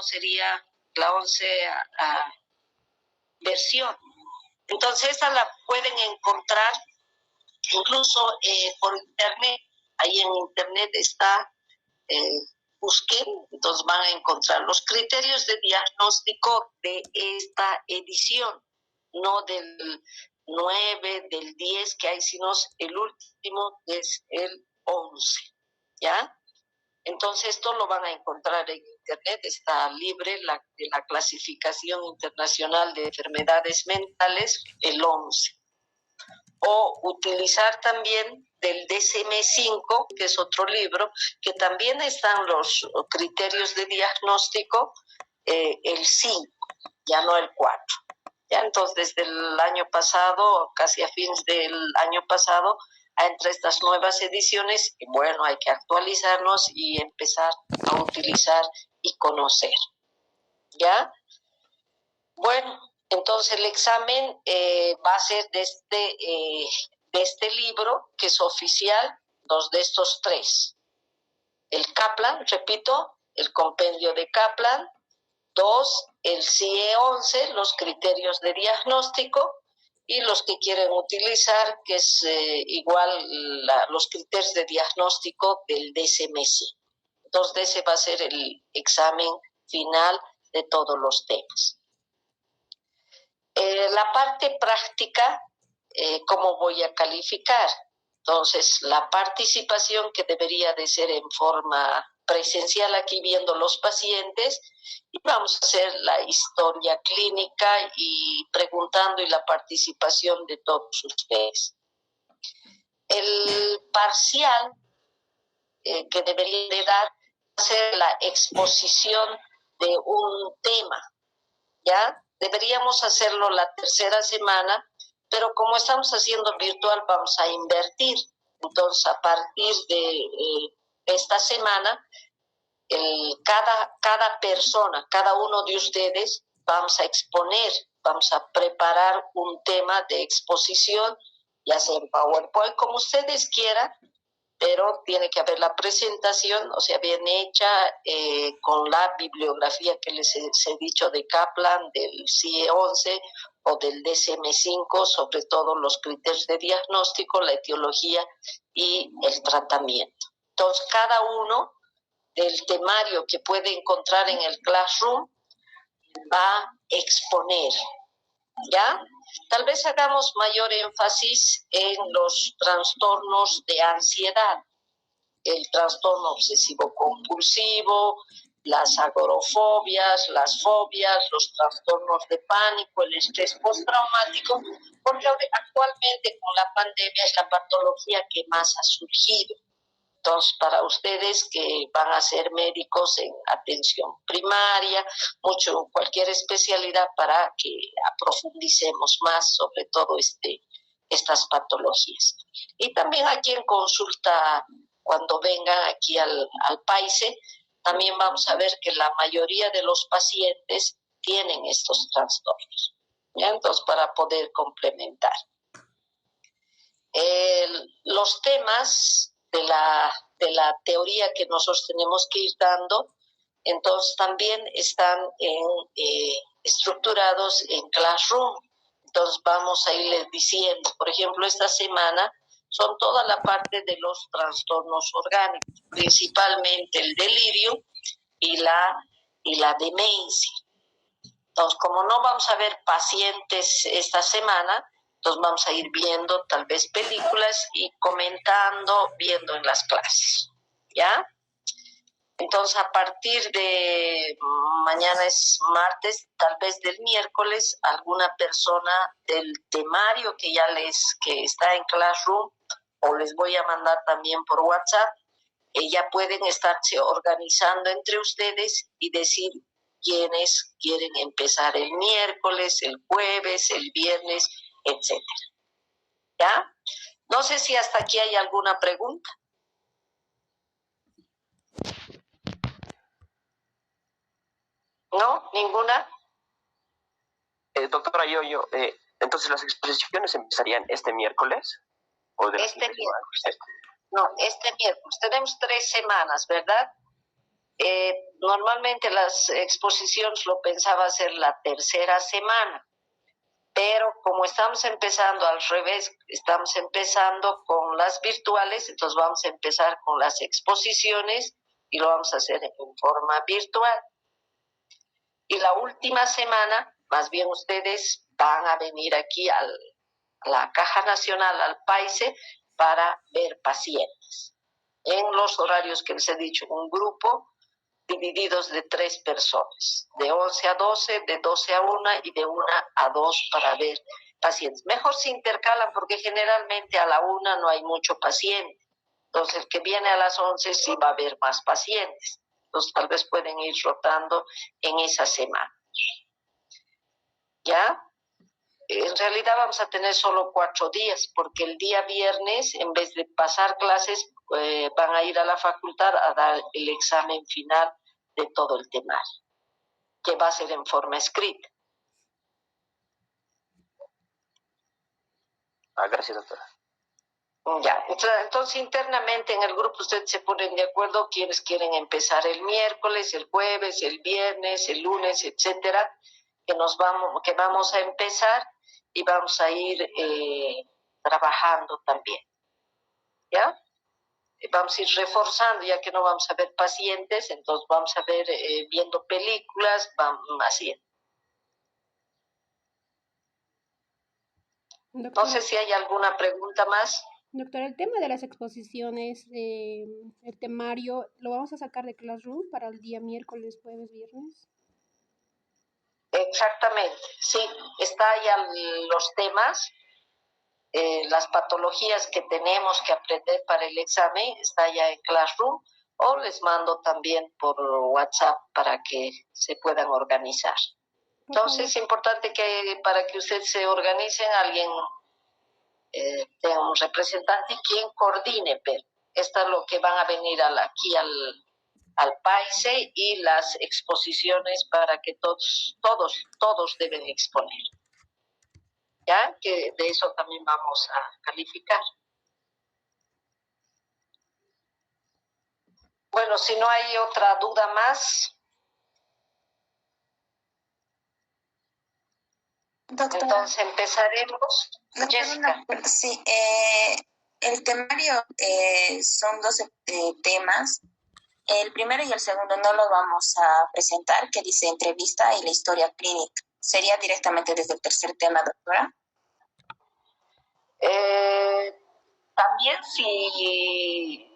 sería la 11 versión. Entonces, esta la pueden encontrar incluso por internet. Ahí en internet está, busquen, entonces van a encontrar los criterios de diagnóstico de esta edición, no del 9, del 10 que hay, sino el último es el 11, ¿ya? Entonces esto lo van a encontrar en internet, está libre de la clasificación internacional de enfermedades mentales, el 11. O utilizar también del DSM-5, que es otro libro, que también están los criterios de diagnóstico, el 5, ya no el 4. Ya, entonces, desde el año pasado, casi a fines del año pasado, entre estas nuevas ediciones, y bueno, hay que actualizarnos y empezar a utilizar y conocer. ¿Ya? Bueno, entonces el examen va a ser de este libro, que es oficial, dos de estos tres. El Kaplan, repito, el compendio de Kaplan. 2, el CIE-11, los criterios de diagnóstico, y los que quieren utilizar, que es igual los criterios de diagnóstico del DSM-5. Entonces, ese va a ser el examen final de todos los temas. La parte práctica, ¿cómo voy a calificar? Entonces, la participación, que debería de ser en forma presencial, aquí viendo los pacientes, y vamos a hacer la historia clínica y preguntando, y la participación de todos ustedes. El parcial que debería de dar va a ser la exposición de un tema, ¿ya? Deberíamos hacerlo la tercera semana, pero como estamos haciendo virtual, vamos a invertir. Entonces, a partir de esta semana, cada persona, cada uno de ustedes, vamos a exponer, vamos a preparar un tema de exposición, ya sea en PowerPoint, como ustedes quieran, pero tiene que haber la presentación, o sea, bien hecha, con la bibliografía que les he dicho de Kaplan, del CIE-11 o del DSM-5, sobre todo los criterios de diagnóstico, la etiología y el tratamiento. Entonces, cada uno del temario que puede encontrar en el Classroom va a exponer, ¿ya? Tal vez hagamos mayor énfasis en los trastornos de ansiedad, el trastorno obsesivo-compulsivo, las agorafobias, las fobias, los trastornos de pánico, el estrés postraumático, porque actualmente con la pandemia es la patología que más ha surgido. Entonces, para ustedes que van a ser médicos en atención primaria, cualquier especialidad, para que profundicemos más sobre todo estas patologías. Y también aquí en consulta, cuando vengan aquí al PAICE, también vamos a ver que la mayoría de los pacientes tienen estos trastornos, ¿ya? Entonces, para poder complementar. Los temas de la teoría que nosotros tenemos que ir dando, entonces también están estructurados en Classroom. Entonces vamos a irles diciendo, por ejemplo, esta semana son toda la parte de los trastornos orgánicos, principalmente el delirio y la demencia. Entonces, como no vamos a ver pacientes esta semana, entonces vamos a ir viendo tal vez películas y comentando, viendo en las clases, ¿ya? Entonces, a partir de mañana es martes, tal vez del miércoles, alguna persona del temario que está en Classroom, o les voy a mandar también por WhatsApp, ya pueden estarse organizando entre ustedes y decir quiénes quieren empezar el miércoles, el jueves, el viernes, etcétera. ¿Ya? No sé si hasta aquí hay alguna pregunta. ¿No? ¿Ninguna? Doctora, entonces las exposiciones empezarían este miércoles. ¿O este miércoles. No, este miércoles. Tenemos 3 semanas, ¿verdad? Normalmente las exposiciones lo pensaba hacer la tercera semana, pero como estamos empezando al revés, estamos empezando con las virtuales, entonces vamos a empezar con las exposiciones y lo vamos a hacer en forma virtual. Y la última semana, más bien ustedes van a venir aquí a la Caja Nacional, al PAICE, para ver pacientes. En los horarios que les he dicho, un grupo divididos de 3 personas, de 11 a 12, de 12 a 1 y de 1 a 2 para ver pacientes. Mejor se intercalan porque generalmente a la 1 no hay mucho paciente. Entonces el que viene a las 11 sí va a haber más pacientes. Entonces tal vez pueden ir rotando en esa semana. ¿Ya? En realidad vamos a tener solo 4 días, porque el día viernes, en vez de pasar clases, van a ir a la facultad a dar el examen final de todo el temario, que va a ser en forma escrita. Gracias, doctora. Ya, entonces internamente en el grupo ustedes se ponen de acuerdo quienes quieren empezar el miércoles, el jueves, el viernes, el lunes, etcétera, que vamos a empezar y vamos a ir trabajando también, ¿ya? Vamos a ir reforzando, ya que no vamos a ver pacientes, entonces vamos a ver viendo películas, vamos haciendo. Doctora, No sé si hay alguna pregunta más. doctora, el tema de las exposiciones, el temario, ¿lo vamos a sacar de Classroom para el día miércoles, jueves, viernes? Exactamente, sí, está ya los temas, las patologías que tenemos que aprender para el examen, está ya en Classroom, o les mando también por WhatsApp para que se puedan organizar. Entonces es importante que para que ustedes se organicen, alguien tenga un representante quien coordine, pero esto es lo que van a venir aquí al PAICE y las exposiciones para que todos deben exponer. ¿Ya? Que de eso también vamos a calificar. Bueno, si no hay otra duda más, doctora, entonces empezaremos. doctora, Jessica. Sí, el temario son 12 temas. El primero y el segundo no los vamos a presentar, que dice entrevista y la historia clínica. ¿Sería directamente desde el tercer tema, doctora? También sí,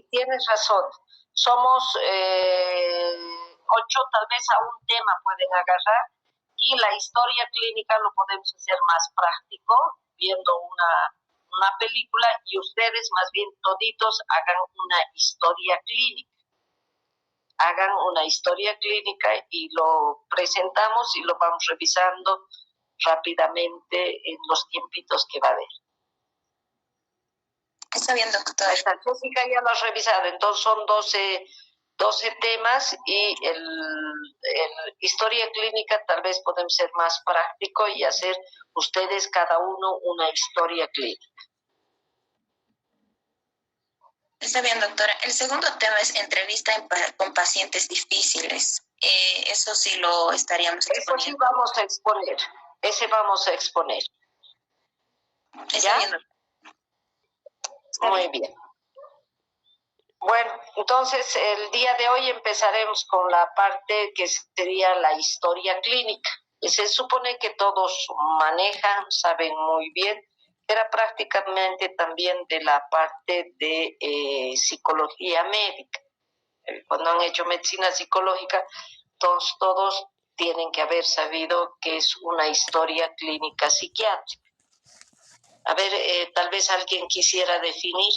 tienes razón. Somos 8, tal vez a un tema pueden agarrar, y la historia clínica lo podemos hacer más práctico, viendo una película, y ustedes más bien toditos hagan una historia clínica. Hagan una historia clínica y lo presentamos y lo vamos revisando rápidamente en los tiempitos que va a haber. Está bien, doctora. Esta Jessica ya lo ha revisado, entonces son 12 temas, y el historia clínica tal vez podemos ser más práctico y hacer ustedes cada uno una historia clínica. Está bien, doctora. El segundo tema es entrevista con pacientes difíciles. Eso sí lo estaríamos exponiendo. Eso sí vamos a exponer. Ese vamos a exponer. Está bien, doctora. Muy bien. Bueno, entonces el día de hoy empezaremos con la parte que sería la historia clínica. Se supone que todos manejan, saben muy bien, era prácticamente también de la parte de psicología médica. Cuando han hecho medicina psicológica, todos tienen que haber sabido que es una historia clínica psiquiátrica. A ver, tal vez alguien quisiera definir.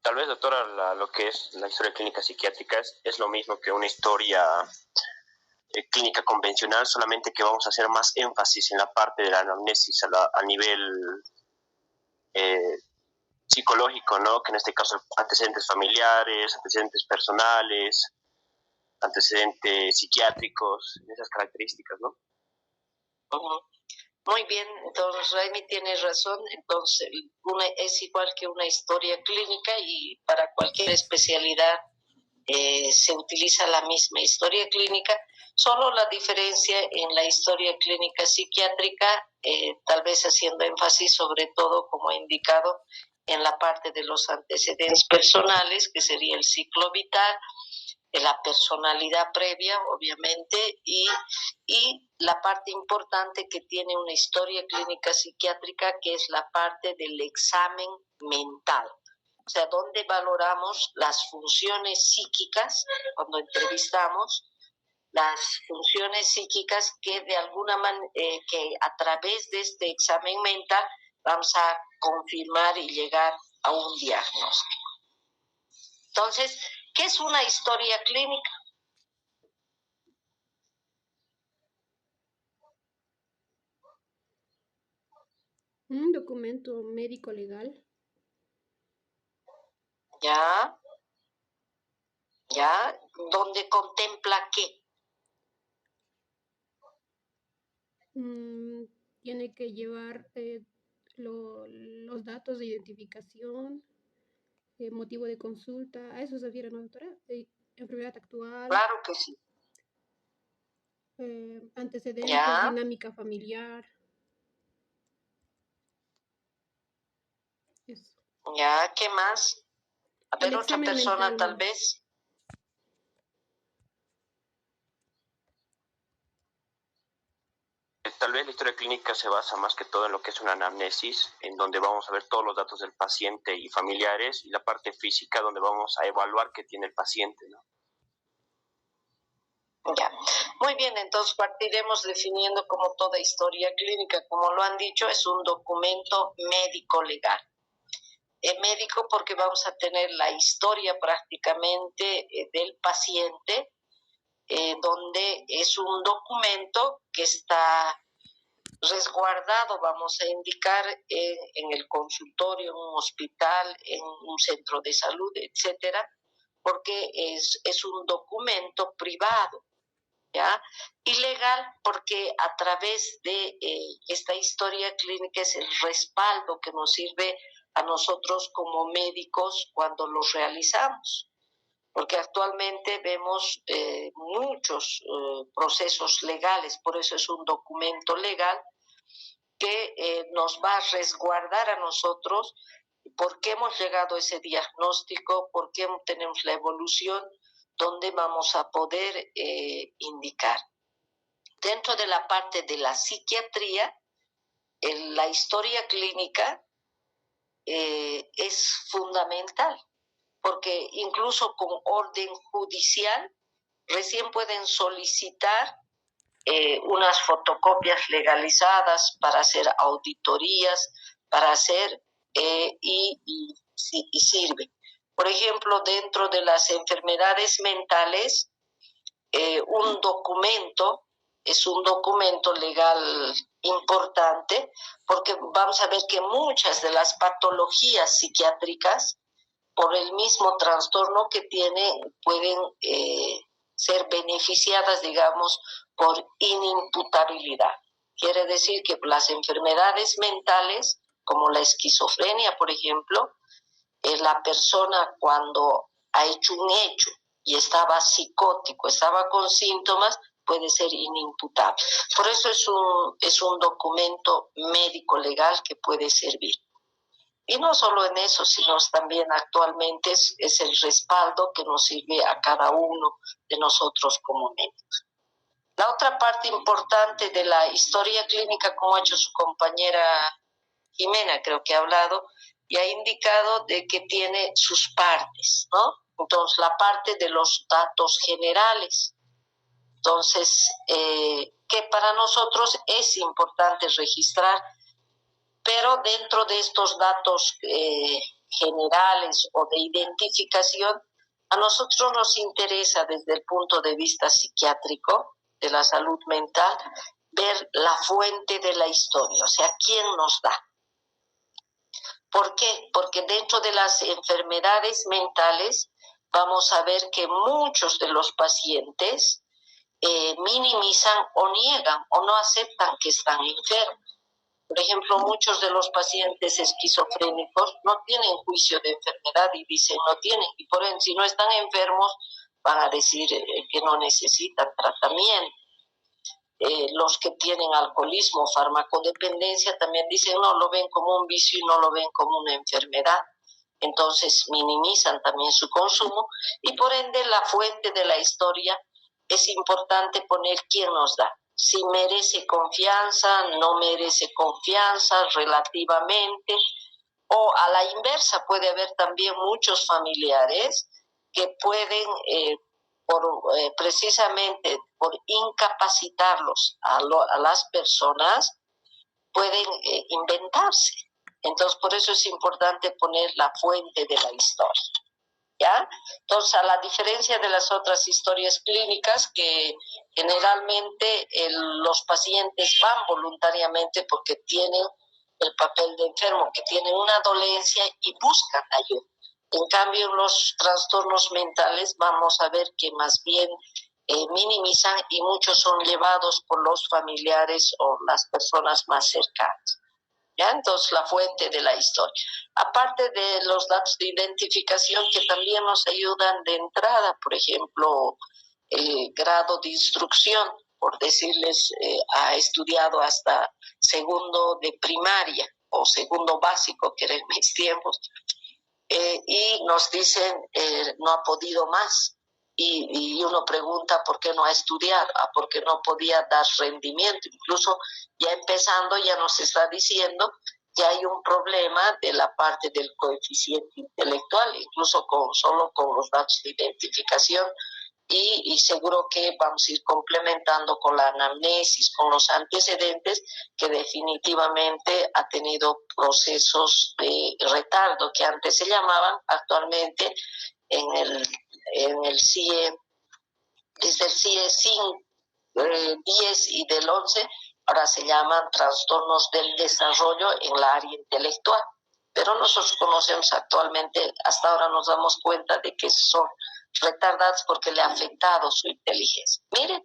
Tal vez, doctora, lo que es la historia clínica psiquiátrica es lo mismo que una historia clínica convencional, solamente que vamos a hacer más énfasis en la parte de la anamnesis a nivel psicológico, ¿no? Que en este caso antecedentes familiares, antecedentes personales, antecedentes psiquiátricos, esas características, ¿no? Uh-huh. Muy bien, entonces Raimi tiene razón, entonces es igual que una historia clínica y para cualquier especialidad se utiliza la misma historia clínica, solo la diferencia en la historia clínica psiquiátrica, tal vez haciendo énfasis sobre todo, como he indicado, en la parte de los antecedentes personales, que sería el ciclo vital, la personalidad previa, obviamente, y la parte importante que tiene una historia clínica psiquiátrica, que es la parte del examen mental. O sea, donde valoramos las funciones psíquicas, cuando entrevistamos, las funciones psíquicas que de alguna manera, que a través de este examen mental vamos a confirmar y llegar a un diagnóstico. Entonces, ¿qué es una historia clínica? Un documento médico legal. Ya, donde contempla qué. Tiene que llevar los datos de identificación, motivo de consulta. A eso se refiere, ¿no, doctora? Enfermedad actual. Claro que sí. Antecedentes, ya. Dinámica familiar. Eso. Ya, ¿qué más? A ver, otra persona mental, tal vez. Tal vez la historia clínica se basa más que todo en lo que es una anamnesis, en donde vamos a ver todos los datos del paciente y familiares, y la parte física, donde vamos a evaluar qué tiene el paciente, ¿no? Ya, muy bien, entonces partiremos definiendo como toda historia clínica, como lo han dicho, es un documento médico legal. Médico porque vamos a tener la historia prácticamente del paciente, donde es un documento que está resguardado, vamos a indicar, en el consultorio, en un hospital, en un centro de salud, etcétera, porque es un documento privado. ¿Ya? Y legal porque a través de esta historia clínica es el respaldo que nos sirve a nosotros como médicos cuando los realizamos, porque actualmente vemos muchos procesos legales, por eso es un documento legal que nos va a resguardar a nosotros por qué hemos llegado a ese diagnóstico, por qué tenemos la evolución, donde vamos a poder indicar. Dentro de la parte de la psiquiatría, la historia clínica es fundamental, porque incluso con orden judicial recién pueden solicitar unas fotocopias legalizadas para hacer auditorías, para hacer y sirve. Por ejemplo, dentro de las enfermedades mentales, un documento es un documento legal importante porque vamos a ver que muchas de las patologías psiquiátricas, por el mismo trastorno que tienen, pueden ser beneficiadas, digamos, por inimputabilidad. Quiere decir que las enfermedades mentales, como la esquizofrenia, por ejemplo, la persona cuando ha hecho un hecho y estaba psicótico, estaba con síntomas, puede ser inimputable. Por eso es un documento médico legal que puede servir. Y no solo en eso, sino también actualmente es el respaldo que nos sirve a cada uno de nosotros como médicos. La otra parte importante de la historia clínica, como ha hecho su compañera Jimena, creo que ha hablado, y ha indicado de que tiene sus partes, ¿no? Entonces, la parte de los datos generales. Entonces, que para nosotros es importante registrar, pero dentro de estos datos generales o de identificación, a nosotros nos interesa desde el punto de vista psiquiátrico, de la salud mental, ver la fuente de la historia, o sea, quién nos da. ¿Por qué? Porque dentro de las enfermedades mentales vamos a ver que muchos de los pacientes minimizan o niegan o no aceptan que están enfermos. Por ejemplo, muchos de los pacientes esquizofrénicos no tienen juicio de enfermedad y dicen no tienen, y por ende, si no están enfermos, van a decir que no necesitan tratamiento. Los que tienen alcoholismo, farmacodependencia, también dicen no, lo ven como un vicio y no lo ven como una enfermedad. Entonces minimizan también su consumo y por ende la fuente de la historia es importante poner quién nos da. Si merece confianza, no merece confianza relativamente, o a la inversa puede haber también muchos familiares que pueden precisamente por incapacitarlos a las personas, pueden inventarse. Entonces, por eso es importante poner la fuente de la historia, ¿ya? Entonces, a la diferencia de las otras historias clínicas, que generalmente los pacientes van voluntariamente porque tienen el papel de enfermo, que tienen una dolencia y buscan ayuda. En cambio, en los trastornos mentales vamos a ver que más bien minimizan y muchos son llevados por los familiares o las personas más cercanas. ¿Ya? Entonces, la fuente de la historia. Aparte de los datos de identificación que también nos ayudan de entrada, por ejemplo, el grado de instrucción, por decirles, ha estudiado hasta segundo de primaria o segundo básico, que era en mis tiempos, y nos dicen no ha podido más. Y uno pregunta por qué no ha estudiado, por qué no podía dar rendimiento. Incluso ya empezando ya nos está diciendo que hay un problema de la parte del coeficiente intelectual, incluso solo con los datos de identificación. Y seguro que vamos a ir complementando con la anamnesis, con los antecedentes, que definitivamente ha tenido procesos de retardo que antes se llamaban, actualmente en el CIE, desde el CIE 10 y del 11, ahora se llaman trastornos del desarrollo en la área intelectual. Pero nosotros conocemos actualmente, hasta ahora nos damos cuenta de que son retardados porque le ha afectado su inteligencia. Miren,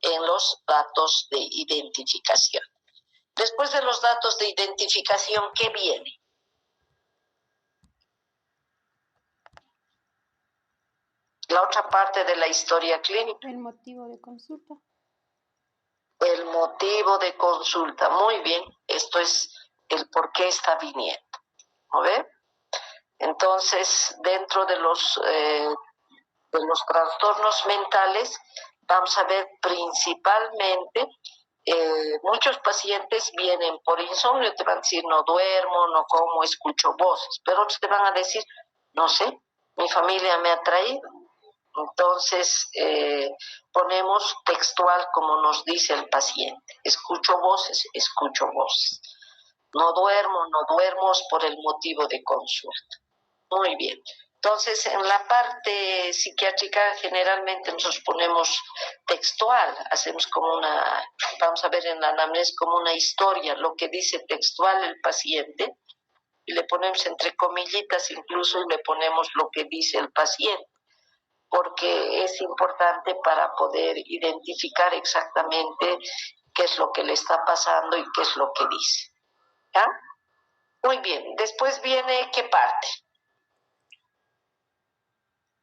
en los datos de identificación. Después de los datos de identificación, ¿qué viene? La otra parte de la historia clínica. El motivo de consulta. El motivo de consulta. Muy bien, esto es el por qué está viniendo. ¿No ve? Entonces, dentro de los trastornos mentales, vamos a ver principalmente, muchos pacientes vienen por insomnio, te van a decir no duermo, no como, escucho voces, pero otros te van a decir, no sé, mi familia me ha traído. Entonces, ponemos textual como nos dice el paciente, escucho voces, no duermo por el motivo de consulta. Muy bien. Entonces, en la parte psiquiátrica generalmente nosotros ponemos textual, hacemos como vamos a ver en la anamnesis como una historia, lo que dice textual el paciente, y le ponemos entre comillitas incluso, y le ponemos lo que dice el paciente, porque es importante para poder identificar exactamente qué es lo que le está pasando y qué es lo que dice. ¿Ya? Muy bien. Después viene, ¿qué parte?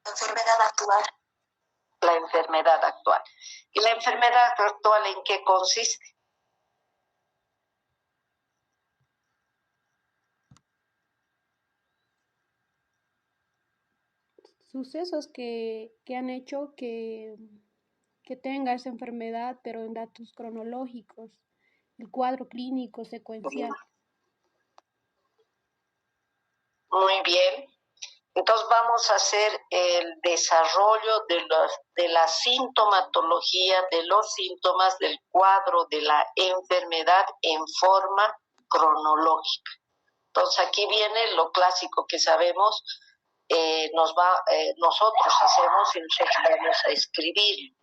Enfermedad actual. La enfermedad actual. ¿Y la enfermedad actual en qué consiste? Sucesos que han hecho que tenga esa enfermedad, pero en datos cronológicos, el cuadro clínico secuencial. Muy bien. Entonces vamos a hacer el desarrollo de la sintomatología, de los síntomas del cuadro de la enfermedad en forma cronológica. Entonces aquí viene lo clásico que sabemos, nosotros hacemos y nosotros vamos a escribir.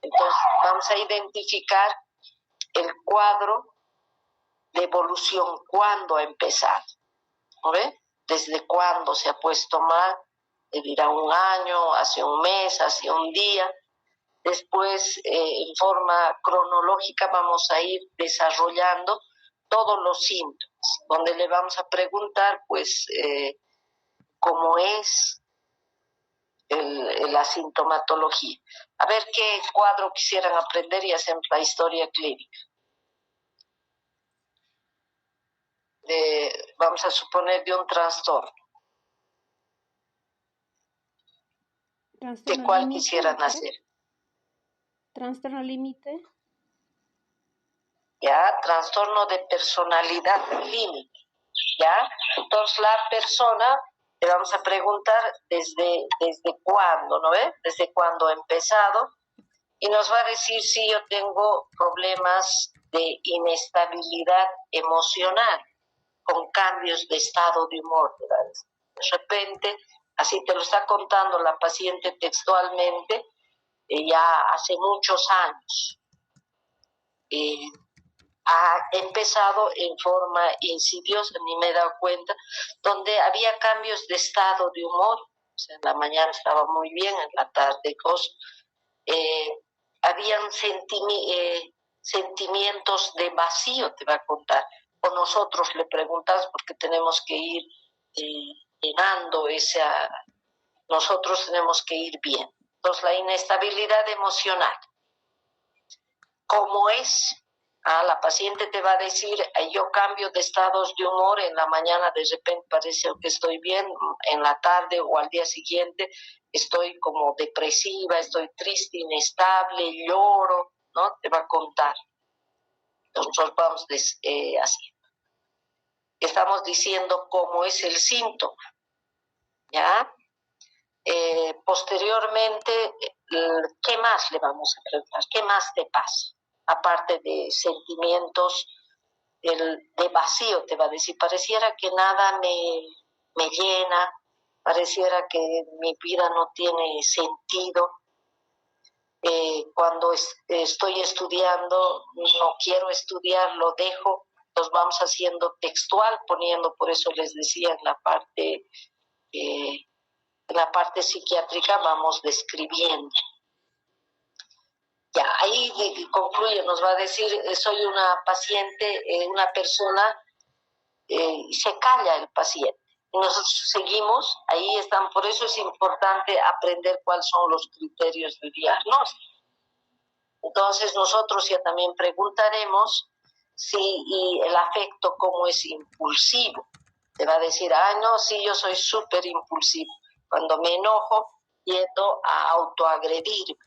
Entonces vamos a identificar el cuadro de evolución, cuándo ha empezado, ¿no ve? Desde cuándo se ha puesto mal, dirá un año, hace un mes, hace un día. Después, en forma cronológica, vamos a ir desarrollando todos los síntomas, donde le vamos a preguntar, pues, cómo es la sintomatología. A ver qué cuadro quisieran aprender y hacemos la historia clínica. Vamos a suponer de un trastorno. ¿De cuál quisieran hacer? Trastorno límite. Ya, trastorno de personalidad límite. Ya, entonces la persona le vamos a preguntar desde cuándo, ¿no ve? Desde cuándo ha empezado, y nos va a decir si yo tengo problemas de inestabilidad emocional con cambios de estado de humor. ¿Verdad? De repente, así te lo está contando la paciente textualmente, ya hace muchos años. Ha empezado en forma insidiosa, ni me he dado cuenta, donde había cambios de estado de humor. O sea, en la mañana estaba muy bien, en la tarde cosas. Habían sentimientos de vacío, te va a contar. O nosotros le preguntamos porque tenemos que ir llenando nosotros tenemos que ir bien. Entonces, la inestabilidad emocional. ¿Cómo es? La paciente te va a decir, yo cambio de estados de humor, en la mañana de repente parece que estoy bien, en la tarde o al día siguiente estoy como depresiva, estoy triste, inestable, lloro, ¿no? Te va a contar. Nosotros vamos así. Estamos diciendo cómo es el síntoma, ¿ya? Posteriormente, ¿qué más le vamos a preguntar? ¿Qué más te pasa? Aparte de sentimientos de vacío, te va a decir, pareciera que nada me llena, pareciera que mi vida no tiene sentido. Cuando estoy estudiando, no quiero estudiar, lo dejo. Los vamos haciendo textual, poniendo, por eso les decía, en la parte psiquiátrica vamos describiendo. Ya, ahí concluye, nos va a decir, soy una paciente, una persona, y se calla el paciente. Y nosotros seguimos, ahí están, por eso es importante aprender cuáles son los criterios de diagnóstico. Entonces nosotros ya también preguntaremos si el afecto cómo es impulsivo. Te va a decir, no, sí, yo soy súper impulsivo. Cuando me enojo, tiendo a autoagredirme.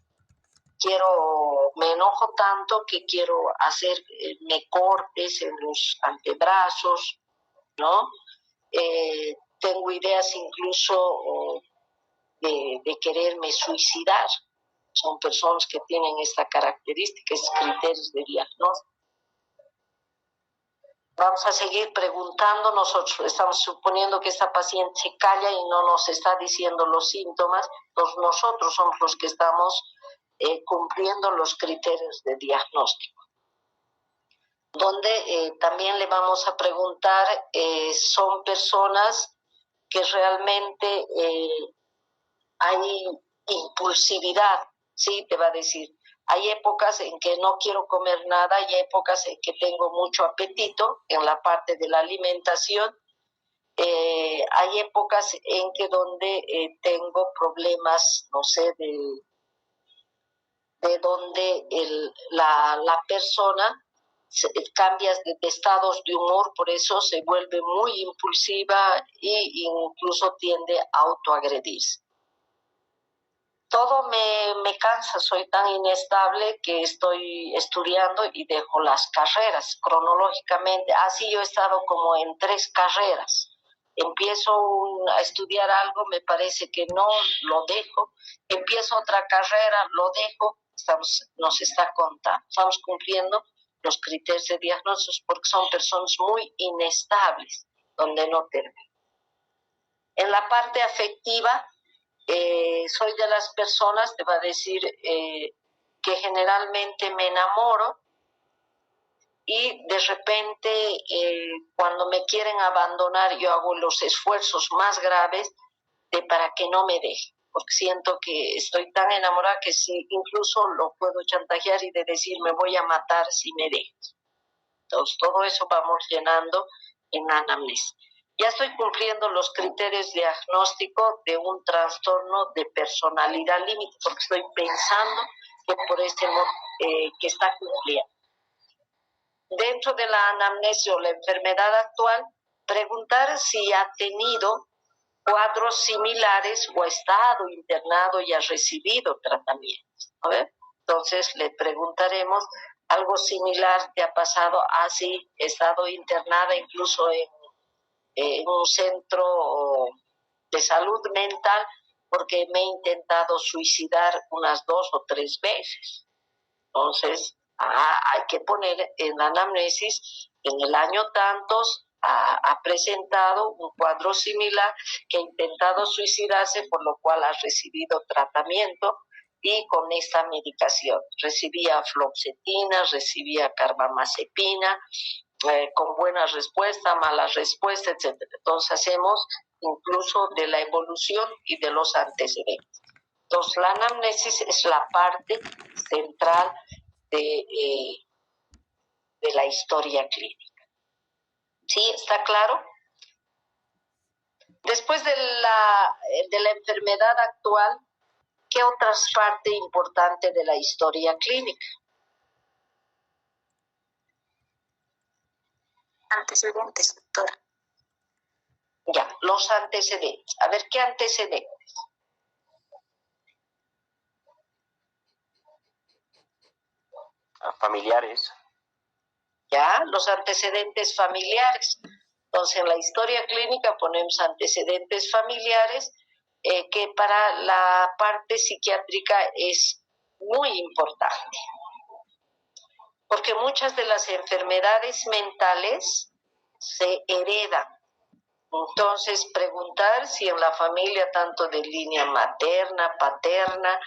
Me enojo tanto que quiero hacerme cortes en los antebrazos, ¿no? Tengo ideas incluso de quererme suicidar. Son personas que tienen esta característica, estos criterios de diagnóstico. Vamos a seguir preguntando, nosotros estamos suponiendo que esta paciente se calla y no nos está diciendo los síntomas, entonces nosotros somos los que estamos cumpliendo los criterios de diagnóstico. Donde también le vamos a preguntar, son personas que realmente hay impulsividad, ¿sí? Te va a decir, hay épocas en que no quiero comer nada, hay épocas en que tengo mucho apetito en la parte de la alimentación, hay épocas en que donde tengo problemas, no sé, de donde la persona cambia de estados de humor, por eso se vuelve muy impulsiva e incluso tiende a autoagredirse. Todo me cansa, soy tan inestable que estoy estudiando y dejo las carreras cronológicamente. Así yo he estado como en 3 carreras. Empiezo a estudiar algo, me parece que no, lo dejo. Empiezo otra carrera, lo dejo. Nos está contando, estamos cumpliendo los criterios de diagnóstico porque son personas muy inestables, donde no terminan. En la parte afectiva, soy de las personas, te va a decir, que generalmente me enamoro y de repente cuando me quieren abandonar yo hago los esfuerzos más graves para que no me deje, porque siento que estoy tan enamorada que si incluso lo puedo chantajear y de decir me voy a matar si me dejas. Entonces, todo eso vamos llenando en anamnesis. Ya estoy cumpliendo los criterios diagnósticos de un trastorno de personalidad límite, porque estoy pensando que por este modo que está cumpliendo. Dentro de la anamnesis o la enfermedad actual, preguntar si ha tenido cuadros similares o ha estado internado y ha recibido tratamientos. Entonces le preguntaremos, algo similar te ha pasado, así he estado internada incluso en un centro de salud mental porque me he intentado suicidar unas 2 o 3 veces. Entonces, hay que poner en la anamnesis, en el año tantos ha presentado un cuadro similar, que ha intentado suicidarse, por lo cual ha recibido tratamiento y con esta medicación. Recibía fluoxetina, recibía carbamazepina, con buena respuesta, mala respuesta, etc. Entonces hacemos incluso de la evolución y de los antecedentes. Entonces la anamnesis es la parte central de la historia clínica. ¿Sí? ¿Está claro? Después de la enfermedad actual, ¿qué otra parte importante de la historia clínica? Antecedentes, doctora. Ya, los antecedentes. A ver, ¿qué antecedentes? Familiares. Ya, los antecedentes familiares. Entonces, en la historia clínica ponemos antecedentes familiares, que para la parte psiquiátrica es muy importante. Porque muchas de las enfermedades mentales se heredan. Entonces, preguntar si en la familia, tanto de línea materna, paterna,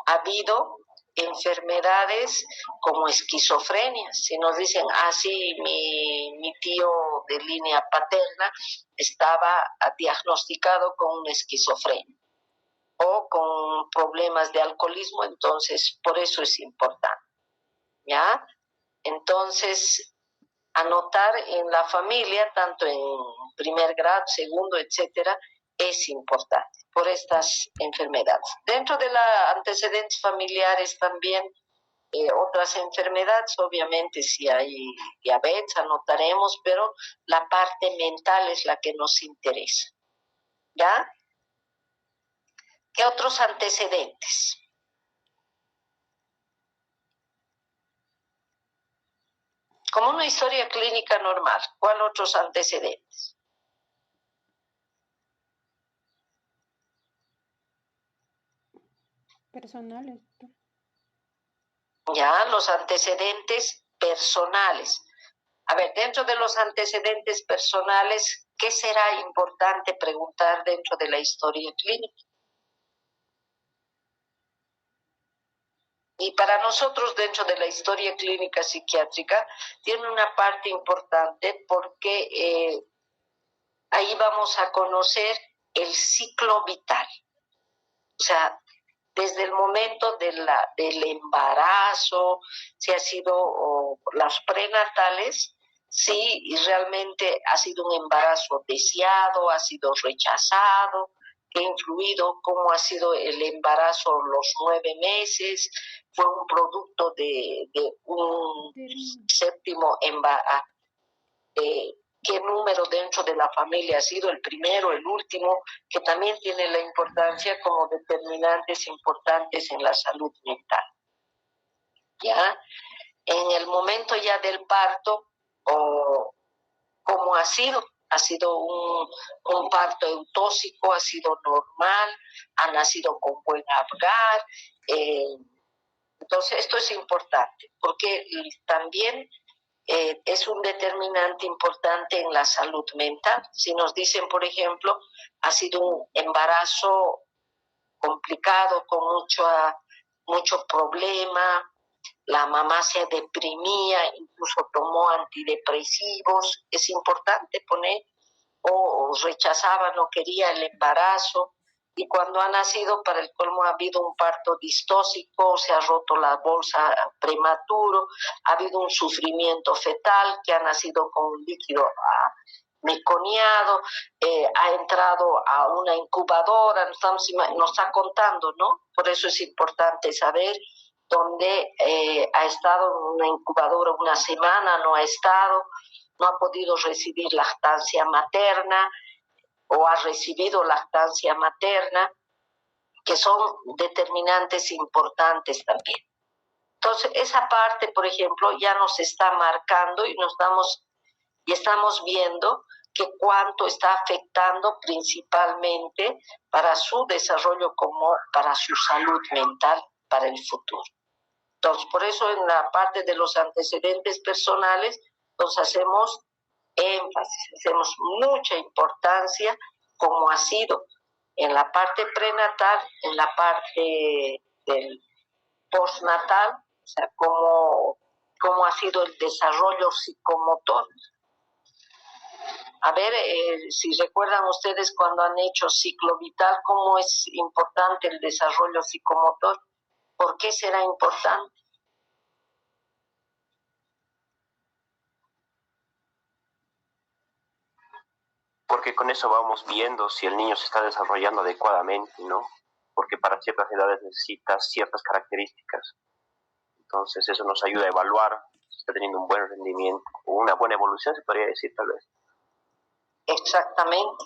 ha habido enfermedades como esquizofrenia. Si nos dicen, sí, mi tío de línea paterna estaba diagnosticado con una esquizofrenia o con problemas de alcoholismo, entonces por eso es importante. ¿Ya? Entonces, anotar en la familia, tanto en primer grado, segundo, etcétera, es importante por estas enfermedades. Dentro de los antecedentes familiares también, otras enfermedades, obviamente si hay diabetes, anotaremos, pero la parte mental es la que nos interesa. ¿Ya? ¿Qué otros antecedentes? Como una historia clínica normal, ¿cuál otros antecedentes? Personales. Ya, los antecedentes personales. A ver, dentro de los antecedentes personales, ¿qué será importante preguntar dentro de la historia clínica? Y para nosotros, dentro de la historia clínica psiquiátrica, tiene una parte importante porque ahí vamos a conocer el ciclo vital. O sea, desde el momento del embarazo, si ha sido las prenatales, si realmente ha sido un embarazo deseado, ha sido rechazado, qué ha influido, cómo ha sido el embarazo los 9 meses, fue un producto de un séptimo embarazo. Qué número dentro de la familia ha sido el primero, el último, que también tiene la importancia como determinantes importantes en la salud mental. ¿Ya? En el momento ya del parto, ¿cómo ha sido? Ha sido un parto eutóxico, ha sido normal, ha nacido con buen agar. Entonces, esto es importante, porque también es un determinante importante en la salud mental. Si nos dicen, por ejemplo, ha sido un embarazo complicado, con mucho problema, la mamá se deprimía, incluso tomó antidepresivos, es importante poner, o rechazaba, no quería el embarazo, y cuando ha nacido, para el colmo, ha habido un parto distóxico, se ha roto la bolsa prematuro, ha habido un sufrimiento fetal, que ha nacido con un líquido meconiado, ha entrado a una incubadora, nos está contando, ¿no? Por eso es importante saber dónde ha estado en una incubadora una semana, no ha estado, no ha podido recibir lactancia materna, o ha recibido lactancia materna, que son determinantes importantes también. Entonces, esa parte, por ejemplo, ya nos está marcando y estamos viendo que cuánto está afectando principalmente para su desarrollo como para su salud mental para el futuro. Entonces, por eso en la parte de los antecedentes personales nos hacemos énfasis, hacemos mucha importancia, como ha sido en la parte prenatal, en la parte del postnatal, o sea, cómo ha sido el desarrollo psicomotor. A ver, si recuerdan ustedes cuando han hecho ciclo vital, cómo es importante el desarrollo psicomotor. ¿Por qué será importante? Porque con eso vamos viendo si el niño se está desarrollando adecuadamente, ¿no? Porque para ciertas edades necesita ciertas características. Entonces eso nos ayuda a evaluar si está teniendo un buen rendimiento, o una buena evolución, se podría decir tal vez. Exactamente,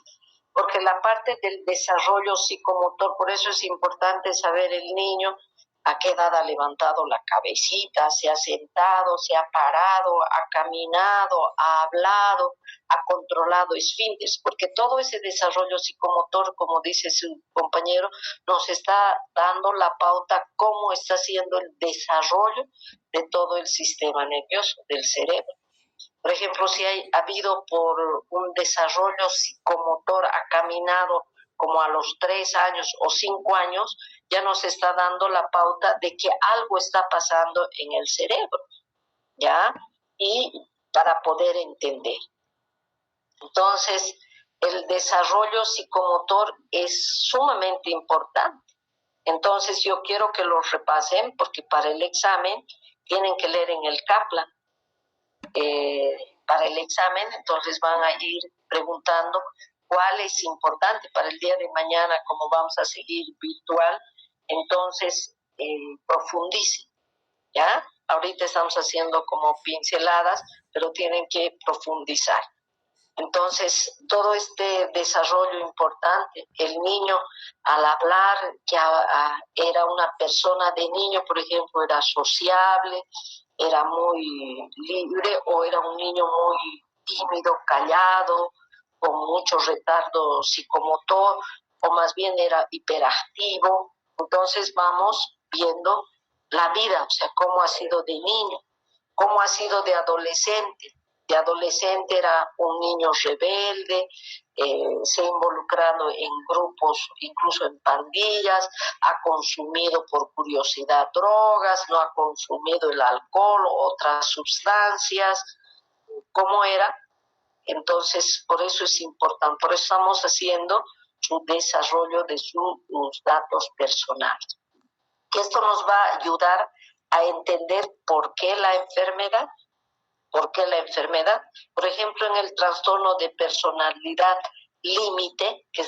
porque la parte del desarrollo psicomotor, por eso es importante saber el niño a qué edad ha levantado la cabecita, se ha sentado, se ha parado, ha caminado, ha hablado, ha controlado esfínteres, porque todo ese desarrollo psicomotor, como dice su compañero, nos está dando la pauta cómo está siendo el desarrollo de todo el sistema nervioso del cerebro. Por ejemplo, si ha habido por un desarrollo psicomotor, ha caminado como a los 3 años o 5 años, ya nos está dando la pauta de que algo está pasando en el cerebro, ¿ya? Y para poder entender. Entonces, el desarrollo psicomotor es sumamente importante. Entonces, yo quiero que lo repasen porque para el examen tienen que leer en el Kaplan. Para el examen, entonces van a ir preguntando cuál es importante para el día de mañana, como vamos a seguir virtual, entonces profundicen, ¿ya? Ahorita estamos haciendo como pinceladas, pero tienen que profundizar. Entonces, todo este desarrollo importante, el niño al hablar, que era una persona de niño, por ejemplo, era sociable, era muy libre, o era un niño muy tímido, callado, con mucho retardo psicomotor, o más bien era hiperactivo. Entonces vamos viendo la vida, o sea, cómo ha sido de niño, cómo ha sido de adolescente. De adolescente era un niño rebelde, se ha involucrado en grupos, incluso en pandillas, ha consumido por curiosidad drogas, no ha consumido el alcohol o otras sustancias. ¿Cómo era? Entonces, por eso es importante, por eso estamos haciendo su desarrollo de sus datos personales. Que esto nos va a ayudar a entender por qué la enfermedad. ¿Por qué la enfermedad? Por ejemplo, en el trastorno de personalidad límite, que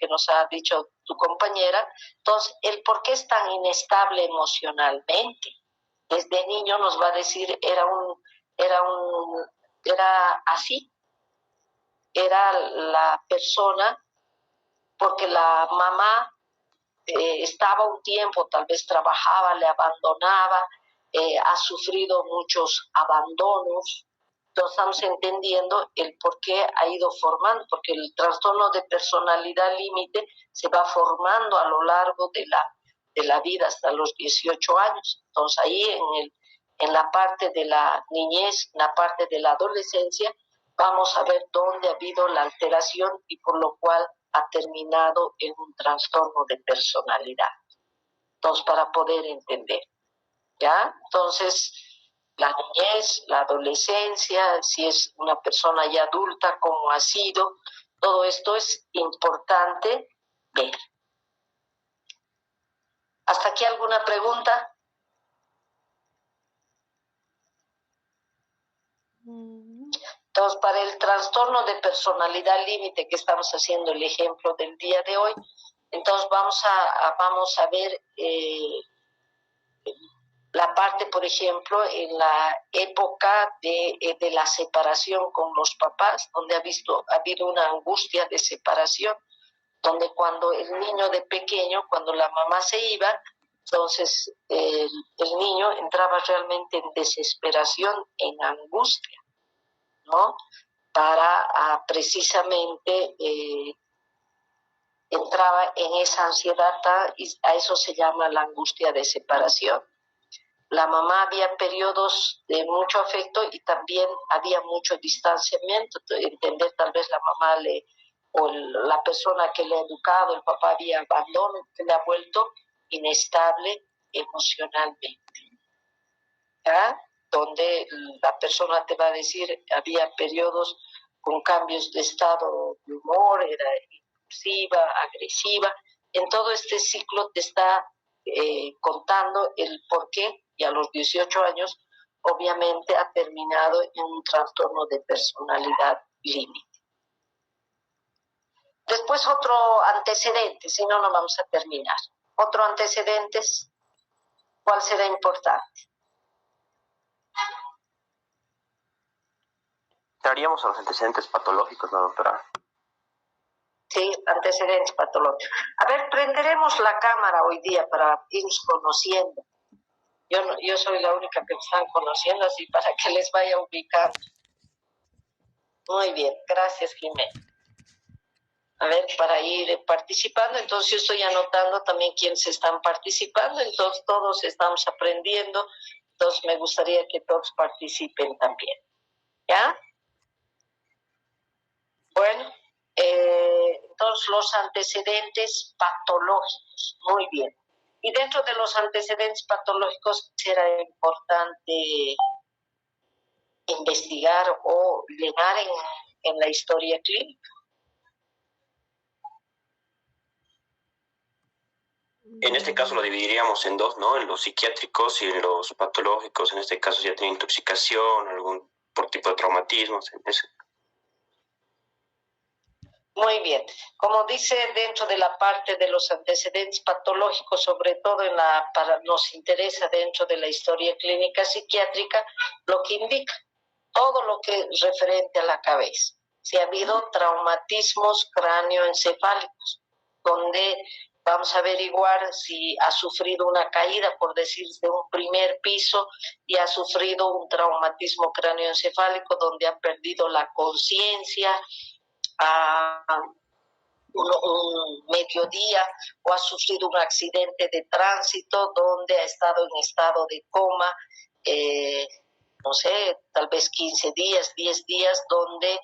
nos ha dicho tu compañera, entonces, el por qué es tan inestable emocionalmente. Desde niño nos va a decir, era así, era la persona, porque la mamá estaba un tiempo, tal vez trabajaba, le abandonaba, ha sufrido muchos abandonos. Entonces estamos entendiendo el por qué ha ido formando, porque el trastorno de personalidad límite se va formando a lo largo de la vida hasta los 18 años. Entonces ahí en la parte de la niñez, en la parte de la adolescencia, vamos a ver dónde ha habido la alteración y por lo cual ha terminado en un trastorno de personalidad. Entonces, para poder entender, ¿ya? Entonces, la niñez, la adolescencia, si es una persona ya adulta, cómo ha sido, todo esto es importante ver. ¿Hasta aquí alguna pregunta? Entonces, para el trastorno de personalidad límite que estamos haciendo el ejemplo del día de hoy, entonces vamos a ver la parte, por ejemplo, en la época de la separación con los papás, donde ha habido una angustia de separación, donde cuando el niño de pequeño, cuando la mamá se iba, entonces el niño entraba realmente en desesperación, en angustia, ¿no? Para precisamente entraba en esa ansiedad, y a eso se llama la angustia de separación. La mamá había periodos de mucho afecto y también había mucho distanciamiento, entender tal vez la mamá la persona que le ha educado, el papá había abandono, que le ha vuelto inestable emocionalmente, ¿ya? Donde la persona te va a decir, había periodos con cambios de estado de humor, era impulsiva, agresiva. En todo este ciclo te está contando el por qué, y a los 18 años obviamente ha terminado en un trastorno de personalidad límite. Después otro antecedente, si no, no vamos a terminar. Otro antecedente, ¿cuál será importante? Entraríamos a los antecedentes patológicos, ¿no, doctora? Sí, antecedentes patológicos. A ver, prenderemos la cámara hoy día para irnos conociendo. Yo soy la única que me están conociendo, así para que les vaya ubicando. Muy bien, gracias, Jimena. A ver, para ir participando, entonces yo estoy anotando también quienes están participando, entonces todos estamos aprendiendo, entonces me gustaría que todos participen también. ¿Ya? Bueno, entonces los antecedentes patológicos, muy bien. Y dentro de los antecedentes patológicos será importante investigar o llegar en la historia clínica. En este caso lo dividiríamos en dos, ¿no? En los psiquiátricos y en los patológicos. En este caso ya tiene intoxicación, algún por tipo de traumatismos. Muy bien. Como dice dentro de la parte de los antecedentes patológicos, sobre todo nos interesa dentro de la historia clínica psiquiátrica, lo que indica todo lo que es referente a la cabeza. Si ha habido traumatismos cráneoencefálicos, donde vamos a averiguar si ha sufrido una caída, por decir, de un primer piso y ha sufrido un traumatismo cráneoencefálico donde ha perdido la conciencia, un mediodía, o ha sufrido un accidente de tránsito donde ha estado en estado de coma, no sé, tal vez 15 días, 10 días, donde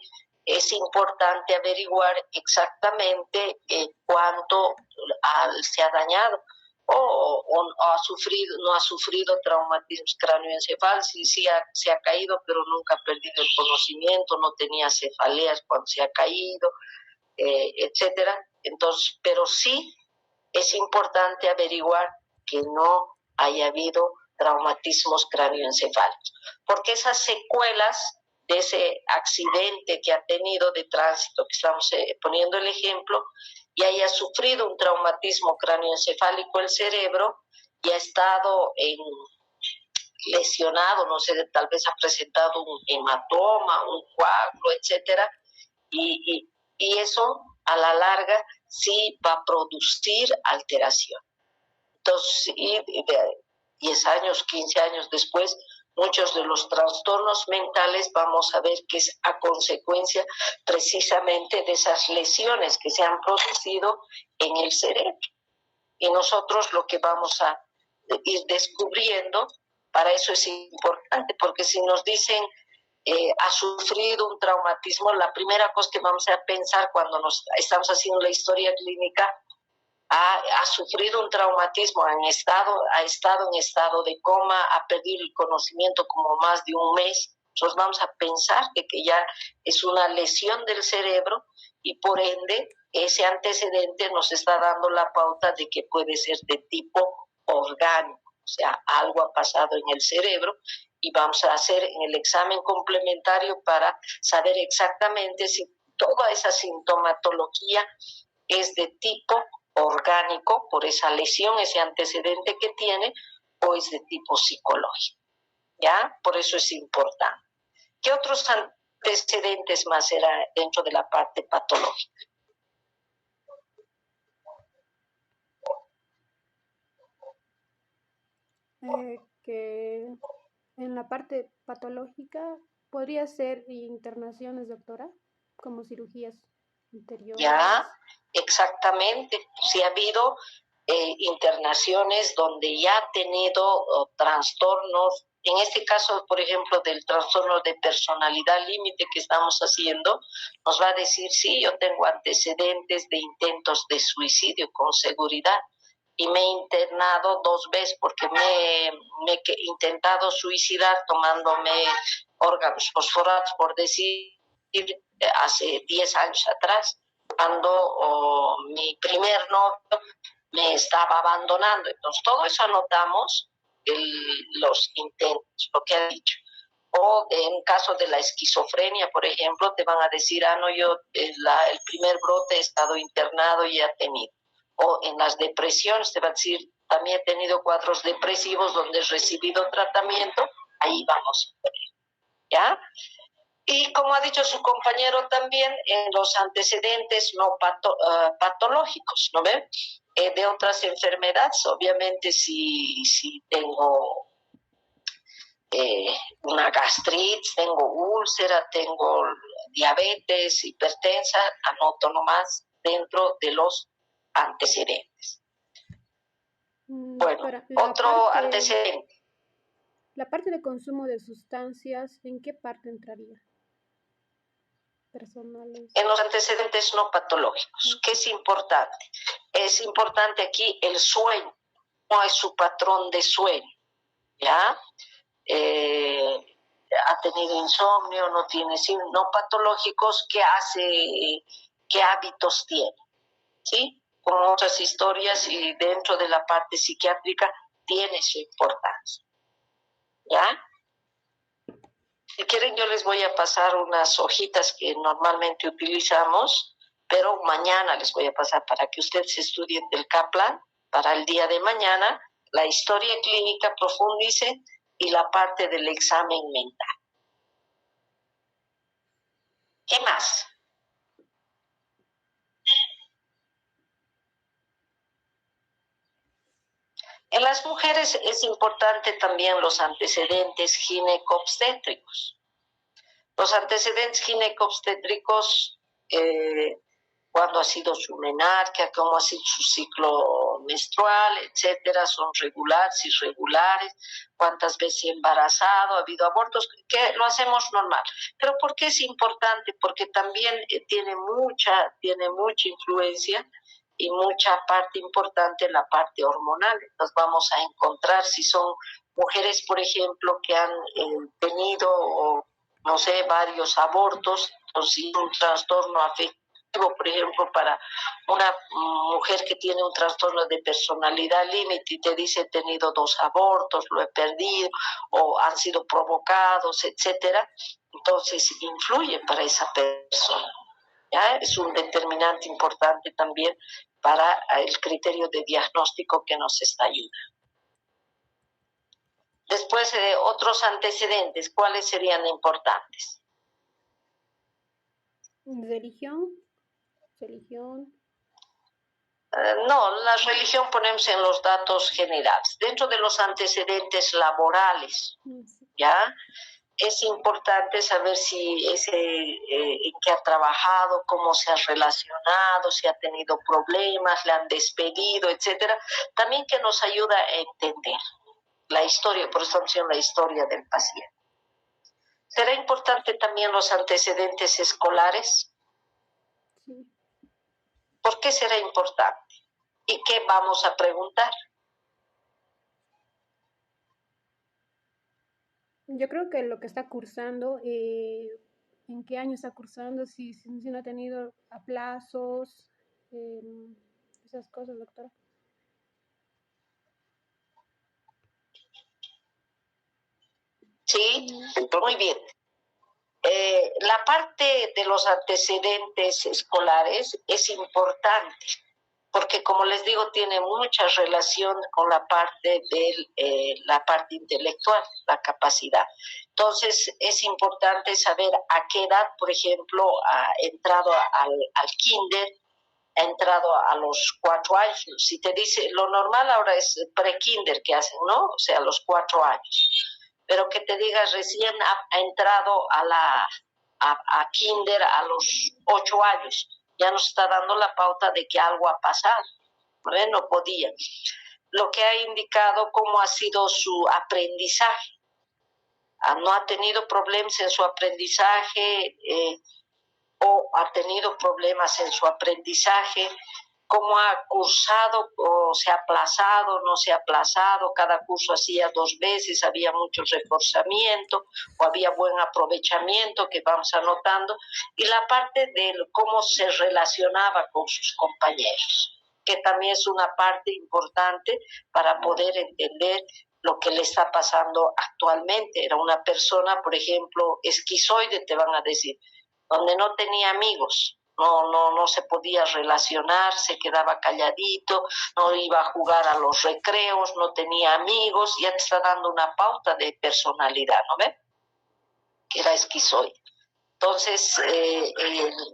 es importante averiguar exactamente cuánto se ha dañado o no ha sufrido traumatismos cráneoencefálicos, sí se ha caído, pero nunca ha perdido el conocimiento, no tenía cefaleas cuando se ha caído, etcétera. Entonces, pero sí es importante averiguar que no haya habido traumatismos cráneoencefálicos, porque esas secuelas de ese accidente que ha tenido de tránsito, que estamos poniendo el ejemplo, y haya sufrido un traumatismo cráneoencefálico el cerebro y ha estado lesionado, no sé, tal vez ha presentado un hematoma, un coágulo, etcétera, y eso a la larga sí va a producir alteración. Entonces, 10 años, 15 años después, muchos de los trastornos mentales vamos a ver que es a consecuencia precisamente de esas lesiones que se han producido en el cerebro. Y nosotros lo que vamos a ir descubriendo, para eso es importante, porque si nos dicen ha sufrido un traumatismo, la primera cosa que vamos a pensar cuando estamos haciendo la historia clínica, ha sufrido un traumatismo, ha estado en estado de coma, ha perdido el conocimiento como más de un mes. Entonces vamos a pensar que ya es una lesión del cerebro y por ende ese antecedente nos está dando la pauta de que puede ser de tipo orgánico, o sea, algo ha pasado en el cerebro y vamos a hacer en el examen complementario para saber exactamente si toda esa sintomatología es de tipo orgánico por esa lesión, ese antecedente que tiene, o es de tipo psicológico. ¿Ya? Por eso es importante. ¿Qué otros antecedentes más era dentro de la parte patológica? Que en la parte patológica podría ser internaciones, doctora, como cirugías interiores. Ya, exactamente. Sí ha habido internaciones donde ya ha tenido trastornos, en este caso, por ejemplo, del trastorno de personalidad límite que estamos haciendo, nos va a decir, sí, yo tengo antecedentes de intentos de suicidio con seguridad y me he internado 2 veces porque me he intentado suicidar tomándome órganos fosforados, por decir, hace 10 años atrás, cuando mi primer novio me estaba abandonando. Entonces, todo eso anotamos, los intentos, lo que ha dicho. O en caso de la esquizofrenia, por ejemplo, te van a decir, no, yo el primer brote he estado internado y he tenido. O en las depresiones, te van a decir, también he tenido cuadros depresivos donde he recibido tratamiento, ahí vamos a ver, ¿ya? Y como ha dicho su compañero también, en los antecedentes no patológicos, ¿no ven? De otras enfermedades, obviamente si tengo una gastritis, tengo úlcera, tengo diabetes, hipertensa, anoto nomás dentro de los antecedentes. Bueno, otro antecedente. La parte de consumo de sustancias, ¿en qué parte entraría? Personales. En los antecedentes no patológicos. ¿Qué es importante? Es importante aquí el sueño, no es su patrón de sueño, ¿ya? Ha tenido insomnio, no tiene no patológicos, qué hábitos tiene, ¿sí? Como otras historias y dentro de la parte psiquiátrica tiene su importancia, ¿ya? Si quieren, yo les voy a pasar unas hojitas que normalmente utilizamos, pero mañana les voy a pasar para que ustedes estudien del Kaplan para el día de mañana, la historia clínica profundice y la parte del examen mental. ¿Qué más? En las mujeres es importante también los antecedentes ginecobstétricos. Los antecedentes ginecobstétricos, cuando ha sido su menarquia, cómo ha sido su ciclo menstrual, etcétera, son regulares, irregulares, cuántas veces embarazado, ha habido abortos, que lo hacemos normal. Pero ¿por qué es importante? Porque también tiene mucha influencia y mucha parte importante en la parte hormonal. Nos vamos a encontrar si son mujeres, por ejemplo, que han tenido, no sé, varios abortos, o si un trastorno afectivo, por ejemplo, para una mujer que tiene un trastorno de personalidad límite y te dice he tenido 2 abortos, lo he perdido, o han sido provocados, etcétera, entonces influye para esa persona. ¿Ya? Es un determinante importante también para el criterio de diagnóstico que nos está ayudando. Después, otros antecedentes, ¿cuáles serían importantes? ¿Religión? No, la religión ponemos en los datos generales. Dentro de los antecedentes laborales, ¿ya? Es importante saber si en qué ha trabajado, cómo se ha relacionado, si ha tenido problemas, le han despedido, etcétera. También que nos ayuda a entender la historia, por eso estamos haciendo la historia del paciente. ¿Será importante también los antecedentes escolares? Sí. ¿Por qué será importante? ¿Y qué vamos a preguntar? Yo creo que lo que está cursando, en qué año está cursando, si no ha tenido aplazos, esas cosas, doctora. Sí, muy bien. La parte de los antecedentes escolares es importante, porque como les digo, tiene mucha relación con la parte de la parte intelectual, la capacidad. Entonces, es importante saber a qué edad, por ejemplo, ha entrado al kinder, ha entrado a los 4 años. Si te dice, lo normal ahora es pre-kinder que hacen, ¿no? O sea, a los 4 años. Pero que te digas, recién ha entrado a kinder a los 8 años, ya nos está dando la pauta de que algo ha pasado, ¿no? No podía. Lo que ha indicado cómo ha sido su aprendizaje. No ha tenido problemas en su aprendizaje, o ha tenido problemas en su aprendizaje, cómo ha cursado o se ha aplazado, no se ha aplazado, cada curso hacía 2 veces, había mucho reforzamiento o había buen aprovechamiento que vamos anotando, y la parte de cómo se relacionaba con sus compañeros, que también es una parte importante para poder entender lo que le está pasando actualmente. Era una persona, por ejemplo, esquizoide, te van a decir, donde no tenía amigos, no se podía relacionar, se quedaba calladito, no iba a jugar a los recreos, no tenía amigos, ya te está dando una pauta de personalidad, ¿no ves? Que era esquizoide. Entonces,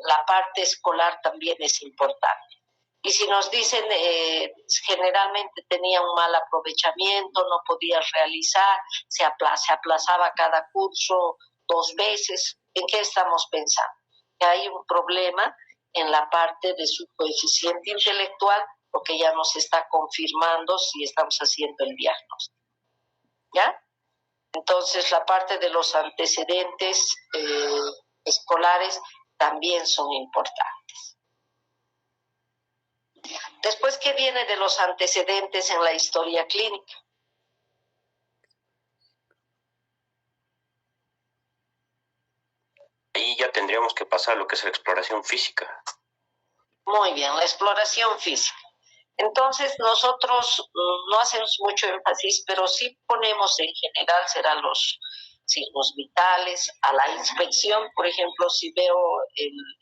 la parte escolar también es importante. Y si nos dicen, generalmente tenía un mal aprovechamiento, no podía realizar, se aplazaba cada curso 2 veces, ¿en qué estamos pensando? Que hay un problema en la parte de su coeficiente intelectual, lo que ya nos está confirmando si estamos haciendo el diagnóstico. ¿Ya? Entonces, la parte de los antecedentes escolares también son importantes. Después, ¿qué viene de los antecedentes en la historia clínica? Ahí ya tendríamos que pasar a lo que es la exploración física. Muy bien, la exploración física. Entonces, nosotros no hacemos mucho énfasis, pero sí ponemos en general, serán los signos vitales, a la inspección, por ejemplo, si veo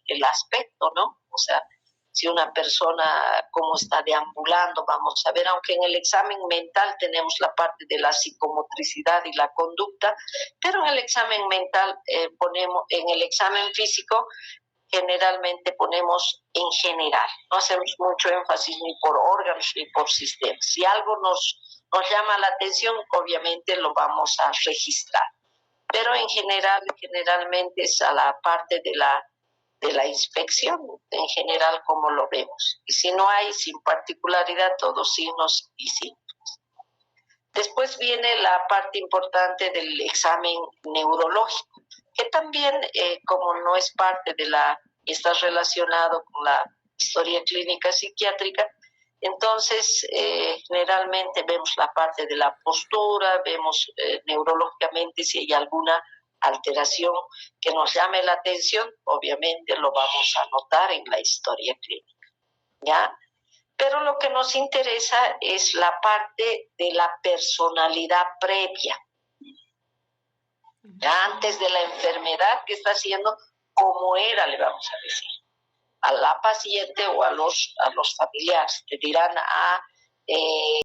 el aspecto, ¿no? O sea, si una persona cómo está deambulando, vamos a ver, aunque en el examen mental tenemos la parte de la psicomotricidad y la conducta, pero en el examen mental ponemos, en el examen físico, generalmente ponemos en general, no hacemos mucho énfasis ni por órganos ni por sistemas. Si algo nos llama la atención, obviamente lo vamos a registrar, pero en general, generalmente es a la parte de la inspección, en general como lo vemos. Y si no hay, sin particularidad, todos signos y síntomas. Después viene la parte importante del examen neurológico, que también, como no es parte de está relacionado con la historia clínica psiquiátrica, entonces generalmente vemos la parte de la postura, vemos neurológicamente si hay alguna alteración que nos llame la atención, obviamente lo vamos a notar en la historia clínica, ¿ya? Pero lo que nos interesa es la parte de la personalidad previa, ¿ya? Antes de la enfermedad que está haciendo, cómo era, le vamos a decir, a la paciente o a los familiares. Te dirán,